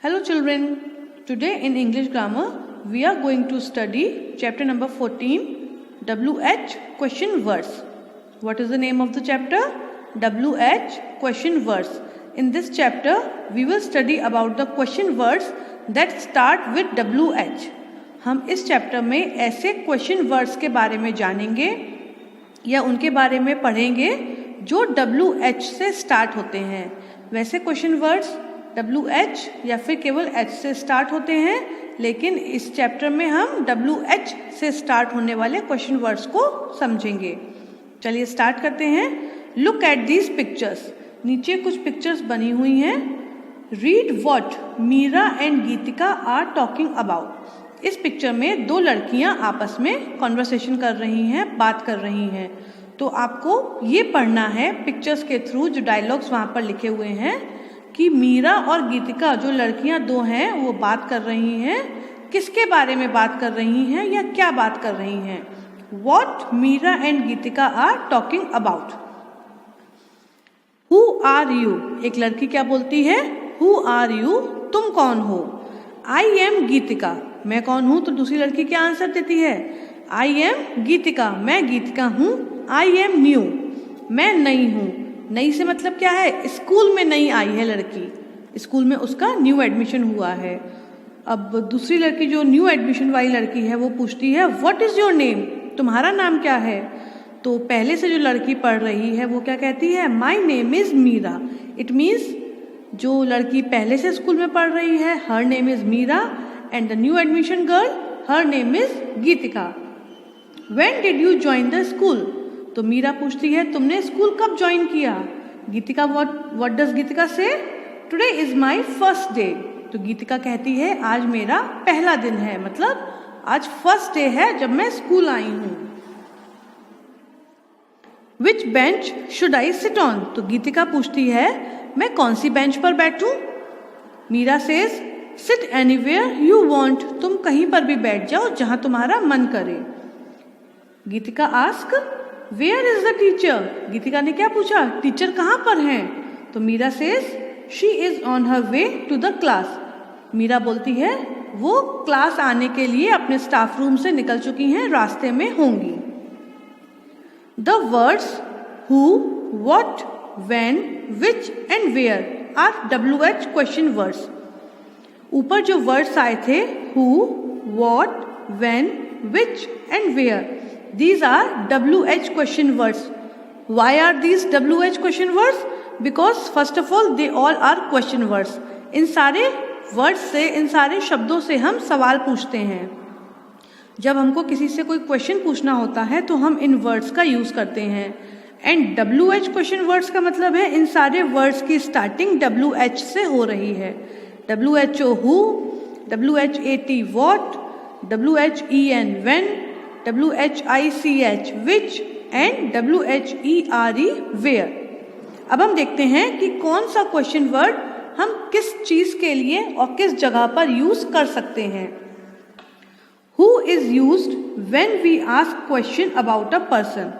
Hello children, today in English grammar we are going to study chapter number 14 WH question words. What is the name of the chapter? WH question words. In this chapter we will study about the question words that start with WH. हम इस chapter में ऐसे question words के बारे में जानेंगे या उनके बारे में पढ़ेंगे जो WH से स्टार्ट होते हैं। वैसे क्वेश्चन वर्ड्स WH या फिर केवल H से स्टार्ट होते हैं, लेकिन इस चैप्टर में हम WH से स्टार्ट होने वाले क्वेश्चन वर्ड्स को समझेंगे। चलिए स्टार्ट करते हैं। Look at these pictures. नीचे कुछ पिक्चर्स बनी हुई हैं। Read what Meera and Geetika are talking about. इस पिक्चर में दो लड़कियां आपस में कॉन्वर्सेशन कर रही हैं, बात कर रही हैं। तो आपको ये पढ़ना है पिक्चर्स के थ्रू, जो डायलॉग्स वहाँ पर लिखे हुए हैं कि मीरा और गीतिका जो लड़कियां दो हैं वो बात कर रही हैं। किसके बारे में बात कर रही हैं या क्या बात कर रही हैं? What Meera and Geetika are talking about. Who are you? एक लड़की क्या बोलती है? Who are you? तुम कौन हो? I am गीतिका। मैं कौन हूँ? तो दूसरी लड़की क्या आंसर देती है? I am गीतिका। मैं गीतिका हूँ। I am new। मैं नई हूँ। नई से मतलब क्या है? स्कूल में नई आई है लड़की, स्कूल में उसका न्यू एडमिशन हुआ है। अब दूसरी लड़की जो न्यू एडमिशन वाली लड़की है वो पूछती है व्हाट इज़ योर नेम? तुम्हारा नाम क्या है? तो पहले से जो लड़की पढ़ रही है वो क्या कहती है? My name is Meera. It means जो लड़की पहले से स्कूल में पढ़ रही है her name is Meera and the new admission girl her name is Geetika. When did you join the school? तो मीरा पूछती है तुमने स्कूल कब ज्वाइन किया? गीतिका व्हाट डज गीतिका से? Today is my first day. तो गीतिका कहती है आज मेरा पहला दिन है, मतलब आज फर्स्ट डे है जब मैं स्कूल आई हूं। Which bench should I sit on? तो गीतिका पूछती है मैं कौन सी बेंच पर बैठूं? Meera says sit anywhere you want. तुम कहीं पर भी बैठ जाओ जहां तुम्हारा मन करे। Geetika asks where is the teacher? Geetika ने क्या पूछा? टीचर कहाँ पर हैं? तो Meera says she is on her way to the class. मीरा बोलती है वो क्लास आने के लिए अपने स्टाफ रूम से निकल चुकी हैं, रास्ते में होंगी। The words who, what, when, which and where are WH question words. ऊपर जो वर्ड्स आए थे who, what, when, which and where, these are WH question words. Why are these WH question words? Because first of all they all are question words. इन सारे words से, इन सारे शब्दों से हम सवाल पूछते हैं। जब हमको किसी से कोई क्वेश्चन पूछना होता है तो हम इन वर्ड्स का यूज करते हैं। एंड WH क्वेश्चन वर्ड्स का मतलब है इन सारे वर्ड्स की स्टार्टिंग WH से हो रही है। WHO who, WHAT what, WHEN when, WHICH which and WHERE where। अब हम देखते हैं कि कौन सा क्वेश्चन वर्ड हम किस चीज के लिए और किस जगह पर यूज कर सकते हैं। Who is used when we ask question about a person।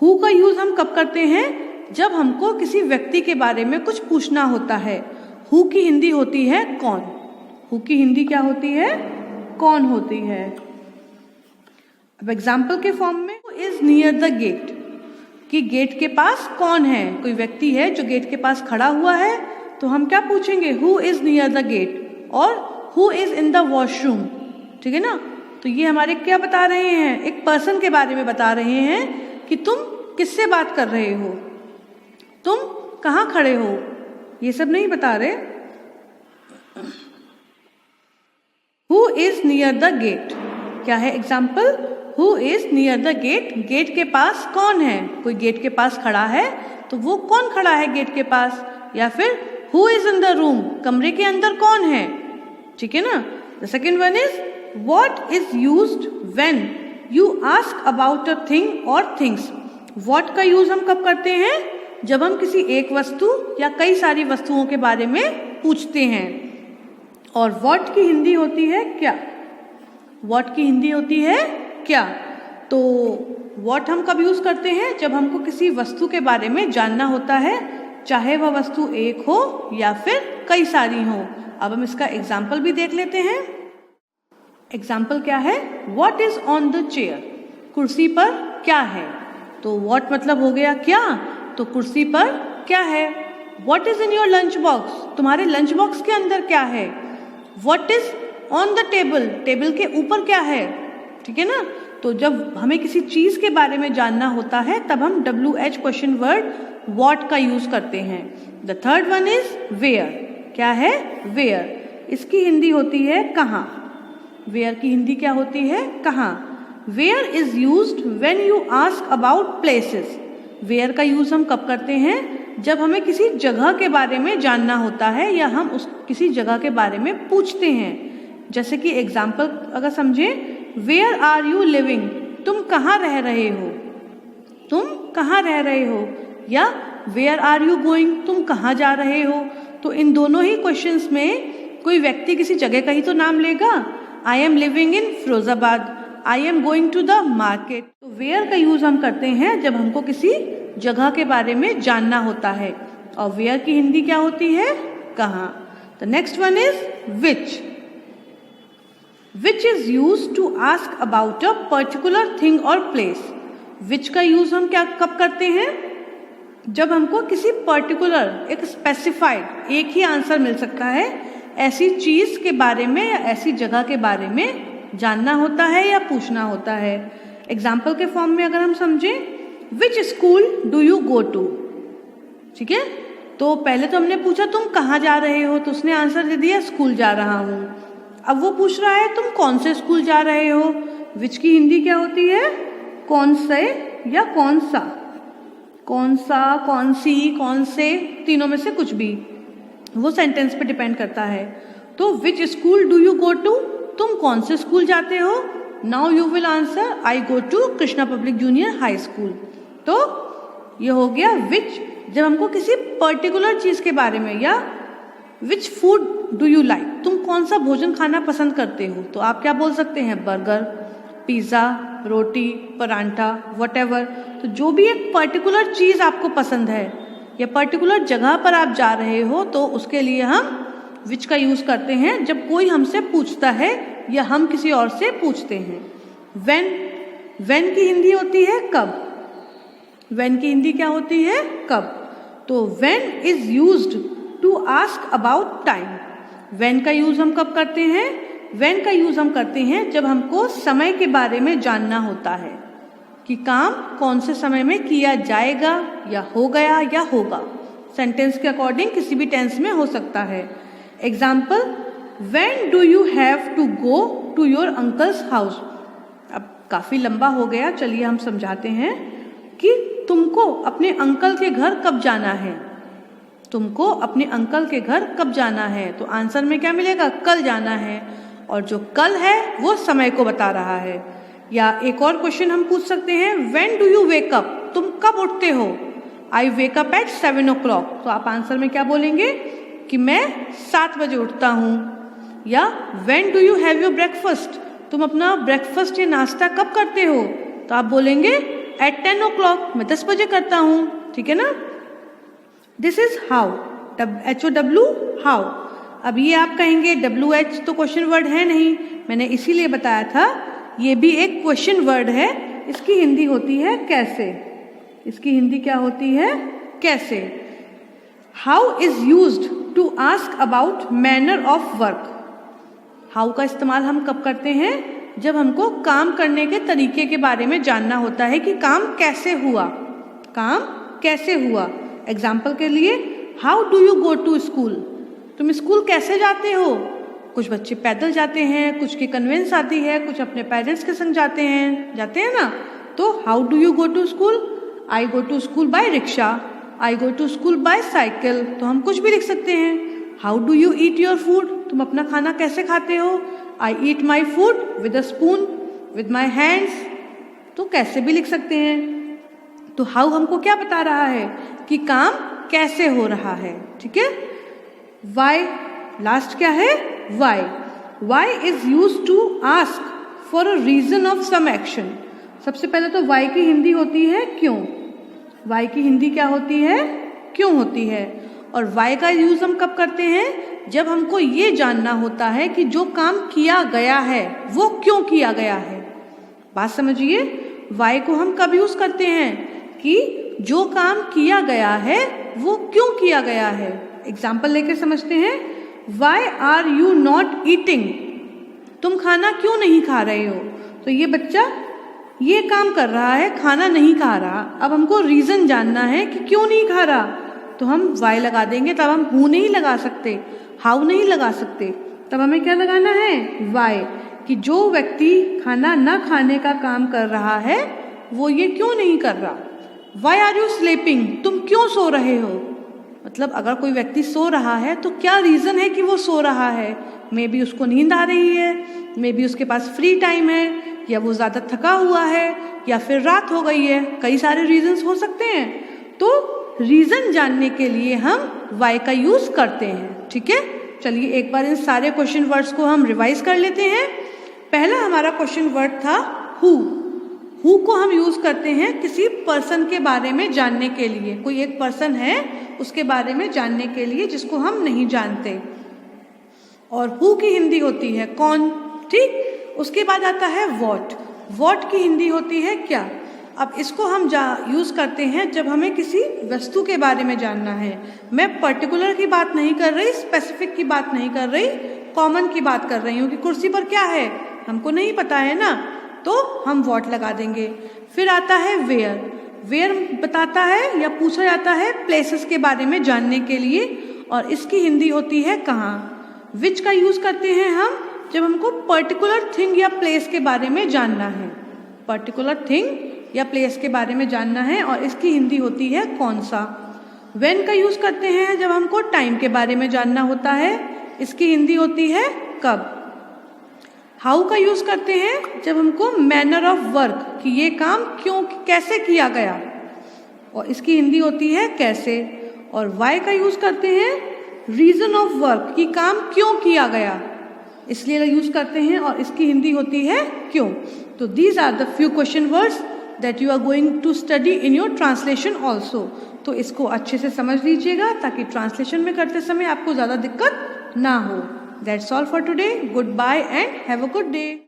Who का यूज हम कब करते हैं? जब हमको किसी व्यक्ति के बारे में कुछ पूछना होता है। Who की हिंदी होती है कौन। Who की हिंदी क्या होती है? कौन होती है। अब एग्जाम्पल के फॉर्म में इज नियर द गेट, कि गेट के पास कौन है? कोई व्यक्ति है जो गेट के पास खड़ा हुआ है, तो हम क्या पूछेंगे? Who is near the gate और who is in the washroom. ठीक है ना? तो ये हमारे क्या बता रहे हैं? एक पर्सन के बारे में बता रहे हैं कि तुम किससे बात कर रहे हो, तुम कहाँ खड़े हो, ये सब नहीं बता रहे। Who is near the gate क्या है? Example Who is near the gate? Gate के पास कौन है? कोई गेट के पास खड़ा है तो वो कौन खड़ा है गेट के पास? या फिर Who is in the room? कमरे के अंदर कौन है? ठीक है ना? The second one is What is used when you ask about a thing or things। What का यूज हम कब करते हैं? जब हम किसी एक वस्तु या कई सारी वस्तुओं के बारे में पूछते हैं। और what की हिंदी होती है क्या। What की हिंदी होती है क्या। तो what हम कब यूज करते हैं? जब हमको किसी वस्तु के बारे में जानना होता है, चाहे वह वस्तु एक हो या फिर कई सारी हो। अब हम इसका एग्जाम्पल भी देख लेते हैं। एग्जाम्पल क्या है? What is on the chair? कुर्सी पर क्या है? तो वॉट मतलब हो गया क्या, तो कुर्सी पर क्या है। What is in your lunch box? तुम्हारे लंच बॉक्स के अंदर क्या है। What is on the table? Table के ऊपर क्या है, ठीक है ना। तो जब हमें किसी चीज के बारे में जानना होता है तब हम WH क्वेश्चन वर्ड वॉट का यूज करते हैं। The third one is where. क्या है? वेयर। इसकी हिंदी होती है कहाँ। वेयर की हिंदी क्या होती है? कहाँ। Where is used when you ask about places. Where का यूज हम कब करते हैं? जब हमें किसी जगह के बारे में जानना होता है या हम किसी जगह के बारे में पूछते हैं। जैसे कि एग्जाम्पल अगर समझें, वेयर आर यू लिविंग? तुम कहाँ रह रहे हो। तुम कहाँ रह रहे हो। या वेयर आर यू गोइंग? तुम कहाँ जा रहे हो। तो इन दोनों ही क्वेश्चंस में कोई व्यक्ति किसी जगह का ही तो नाम लेगा। I am living in Firozabad, I am going to the market. तो वेयर का यूज हम करते हैं जब हमको किसी जगह के बारे में जानना होता है। और वेयर की हिंदी क्या होती है? कहाँ। The next one is which. Which is use to ask about a particular thing और प्लेस। विच का यूज हम कब करते हैं? जब हमको किसी पर्टिकुलर, एक स्पेसिफाइड, एक ही आंसर मिल सकता है ऐसी चीज के बारे में या ऐसी जगह के बारे में जानना होता है या पूछना होता है। एग्जाम्पल के फॉर्म में अगर हम समझें, which school do you go to. ठीक है, तो पहले तो हमने पूछा तुम कहाँ जा रहे हो, तो उसने आंसर दे दिया स्कूल जा रहा हूँ। अब वो पूछ रहा है तुम कौन से स्कूल जा रहे हो। विच की हिंदी क्या होती है? कौन से या कौन सा। कौन सा, कौन सी, कौन से, तीनों में से कुछ भी, वो सेंटेंस पे डिपेंड करता है। तो which school do you go to? तुम कौन से स्कूल जाते हो। Now you will answer I go to Krishna Public Junior High School. तो ये हो गया विच, जब हमको किसी पर्टिकुलर चीज के बारे में, या which food do you like, तुम कौन सा भोजन खाना पसंद करते हो। तो आप क्या बोल सकते हैं? बर्गर, पिज्जा, रोटी, परांठा, व्हाटएवर। तो जो भी एक पर्टिकुलर चीज आपको पसंद है या पर्टिकुलर जगह पर आप जा रहे हो, तो उसके लिए हम विच का यूज करते हैं जब कोई हमसे पूछता है या हम किसी और से पूछते हैं। व्हेन, व्हेन की हिंदी होती है कब। व्हेन की हिंदी क्या होती है? कब। तो when is used to ask about time. When का यूज हम कब करते हैं? व्हेन का यूज हम करते हैं जब हमको समय के बारे में जानना होता है कि काम कौन से समय में किया जाएगा या हो गया या होगा। सेंटेंस के अकॉर्डिंग किसी भी टेंस में हो सकता है। Example, when do you have to go to your uncle's house. अब काफी लंबा हो गया, चलिए हम समझाते हैं कि तुमको अपने अंकल के घर कब जाना है। तुमको अपने अंकल के घर कब जाना है, तो आंसर में क्या मिलेगा? कल जाना है। और जो कल है वो समय को बता रहा है। या एक और क्वेश्चन हम पूछ सकते हैं, when do you wake up, तुम कब उठते हो। आई वेक अप एट 7 o'clock। तो आप आंसर में क्या बोलेंगे कि मैं 7 बजे उठता हूँ। या when do you have your breakfast, तुम अपना ब्रेकफास्ट या नाश्ता कब करते हो, तो आप बोलेंगे एट 10 o'clock, मैं 10 बजे करता हूँ। ठीक है ना। This is how, HOW, how. अब ये आप कहेंगे WH तो क्वेश्चन वर्ड है नहीं, मैंने इसीलिए बताया था ये भी एक क्वेश्चन वर्ड है। इसकी हिंदी होती है कैसे। इसकी हिंदी क्या होती है? कैसे। How is used to ask about manner of work. How का इस्तेमाल हम कब करते हैं? जब हमको काम करने के तरीके के बारे में जानना होता है कि काम कैसे हुआ। काम कैसे हुआ। एग्जाम्पल के लिए, how do you go to school, तुम स्कूल कैसे जाते हो। कुछ बच्चे पैदल जाते हैं, कुछ की कन्वेंस आती है, कुछ अपने पेरेंट्स के संग जाते हैं ना। तो how do you go to school. I go to school by rickshaw, I go to school by cycle. तो हम कुछ भी लिख सकते हैं। How do you eat your food, तुम अपना खाना कैसे खाते हो। I eat my food with a spoon, with my hands. तो कैसे भी लिख सकते हैं। तो हाउ हमको क्या बता रहा है कि काम कैसे हो रहा है। ठीक है। वाई, लास्ट क्या है? Why. Why is used to ask for a reason of some action. सबसे पहले तो वाई की हिंदी होती है क्यों। वाई की हिंदी क्या होती है? क्यों होती है। और वाई का यूज हम कब करते हैं? जब हमको ये जानना होता है कि जो काम किया गया है वो क्यों किया गया है। बात समझिए, वाई को हम कब यूज करते हैं कि जो काम किया गया है वो क्यों किया गया है। एग्जाम्पल लेकर समझते हैं। Why are you not eating, तुम खाना क्यों नहीं खा रहे हो। तो ये बच्चा ये काम कर रहा है, खाना नहीं खा रहा। अब हमको रीजन जानना है कि क्यों नहीं खा रहा, तो हम वाई लगा देंगे। तब हम हु नहीं लगा सकते, हाउ नहीं लगा सकते, तब हमें क्या लगाना है, वाई, कि जो व्यक्ति खाना न खाने का काम कर रहा है वो ये क्यों नहीं कर रहा। वाई आर यू स्लीपिंग, तुम क्यों सो रहे हो। मतलब अगर कोई व्यक्ति सो रहा है तो क्या रीज़न है कि वो सो रहा है। मे बी उसको नींद आ रही है, मे बी उसके पास फ्री टाइम है, या वो ज़्यादा थका हुआ है, या फिर रात हो गई है। कई सारे रीजंस हो सकते हैं। तो रीज़न जानने के लिए हम वाई का यूज़ करते हैं। ठीक है, चलिए एक बार इन सारे क्वेश्चन वर्ड्स को हम रिवाइज कर लेते हैं। पहला हमारा क्वेश्चन वर्ड था हु। हु को हम यूज करते हैं किसी पर्सन के बारे में जानने के लिए। कोई एक पर्सन है उसके बारे में जानने के लिए जिसको हम नहीं जानते। और हु की हिंदी होती है कौन। ठीक, उसके बाद आता है वॉट। वॉट की हिंदी होती है क्या। अब इसको हम यूज करते हैं जब हमें किसी वस्तु के बारे में जानना है। मैं पर्टिकुलर की बात नहीं कर रही, स्पेसिफिक की बात नहीं कर रही, कॉमन की बात कर रही हूँ कि कुर्सी पर क्या है हमको नहीं पता है ना, तो हम वॉट लगा देंगे। फिर आता है वेयर। वेयर बताता है या पूछा जाता है प्लेसेस के बारे में जानने के लिए, और इसकी हिंदी होती है कहाँ। विच का यूज करते हैं हम जब हमको पर्टिकुलर थिंग या प्लेस के बारे में जानना है। पर्टिकुलर थिंग या प्लेस के बारे में जानना है, और इसकी हिंदी होती है कौन सा। व्हेन का यूज करते हैं जब हमको टाइम के बारे में जानना होता है, इसकी हिंदी होती है कब। हाउ का यूज करते हैं जब हमको मैनर ऑफ वर्क, कि ये काम क्यों कैसे किया गया, और इसकी हिंदी होती है कैसे। और वाई का यूज करते हैं रीजन ऑफ वर्क, कि काम क्यों किया गया, इसलिए यूज करते हैं, और इसकी हिंदी होती है क्यों। तो these are the few question words that you are going to study in your translation also. तो इसको अच्छे से समझ लीजिएगा ताकि ट्रांसलेशन में करते समय आपको ज़्यादा दिक्कत ना हो। That's all for today. Goodbye and have a good day.